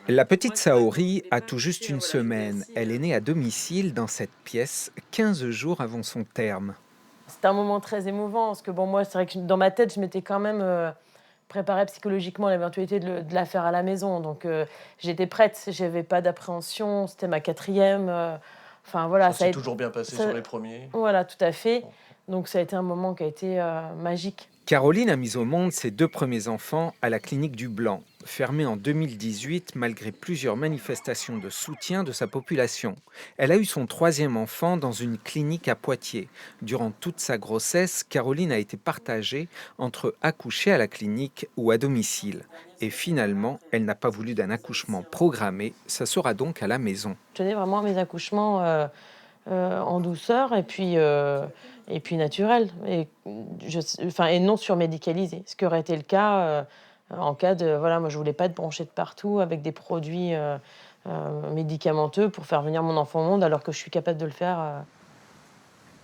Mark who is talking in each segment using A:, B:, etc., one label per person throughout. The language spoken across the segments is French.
A: La petite Saori a tout juste une semaine. Elle est née à domicile dans cette pièce 15 jours avant son terme.
B: C'était un moment très émouvant parce que bon, moi, c'est vrai que dans ma tête, je m'étais quand même, préparée psychologiquement à l'éventualité de la faire à la maison. Donc j'étais prête, j'avais pas d'appréhension, c'était ma 4e, enfin voilà,
C: Ça s'est toujours bien passé
B: ça
C: sur les premiers.
B: voilà, tout à fait.
C: Bon.
B: Donc ça a été un moment qui a été, magique.
A: Caroline a mis au monde ses 2 premiers enfants à la clinique du Blanc, fermée en 2018 malgré plusieurs manifestations de soutien de sa population. Elle a eu son 3e enfant dans une clinique à Poitiers. Durant toute sa grossesse, Caroline a été partagée entre accoucher à la clinique ou à domicile. Et finalement, elle n'a pas voulu d'un accouchement programmé, ça sera donc à la maison.
B: Je tenais vraiment à mes accouchements, en douceur et puis naturel et non surmédicalisé. Ce qui aurait été le cas, en cas de voilà, moi je voulais pas être branchée de partout avec des produits, médicamenteux pour faire venir mon enfant au monde alors que je suis capable de le faire,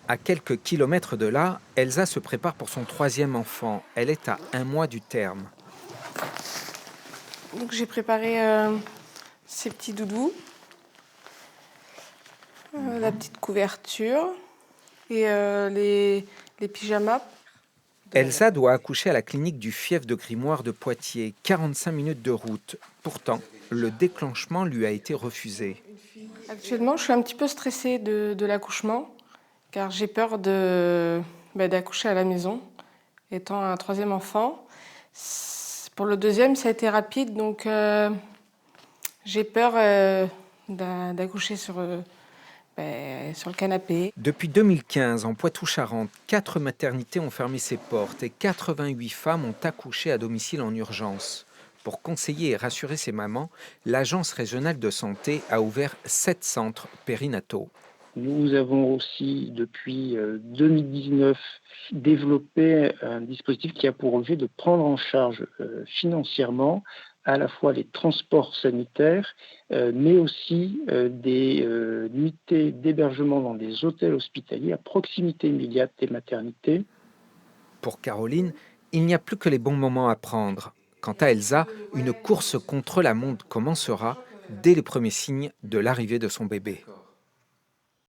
A: À quelques kilomètres de là, Elsa se prépare pour son 3e enfant. Elle est à 1 mois du terme.
D: Donc j'ai préparé ces petits doudous, la petite couverture et les pyjamas.
A: Elsa doit accoucher à la clinique du Fief de Grimoire de Poitiers, 45 minutes de route. Pourtant, le déclenchement lui a été refusé.
D: Actuellement, je suis un petit peu stressée de l'accouchement car j'ai peur d'accoucher à la maison, étant un 3e enfant. Pour le 2e, ça a été rapide, donc j'ai peur d'accoucher sur le canapé.
A: Depuis 2015, en Poitou-Charentes, 4 maternités ont fermé ses portes et 88 femmes ont accouché à domicile en urgence. Pour conseiller et rassurer ces mamans, l'Agence régionale de santé a ouvert 7 centres périnataux.
E: Nous avons aussi, depuis 2019, développé un dispositif qui a pour objet de prendre en charge financièrement à la fois les transports sanitaires, mais aussi des nuitées d'hébergement dans des hôtels hospitaliers à proximité immédiate des maternités.
A: Pour Caroline, il n'y a plus que les bons moments à prendre. Quant à Elsa, une course contre la montre commencera dès les premiers signes de l'arrivée de son bébé.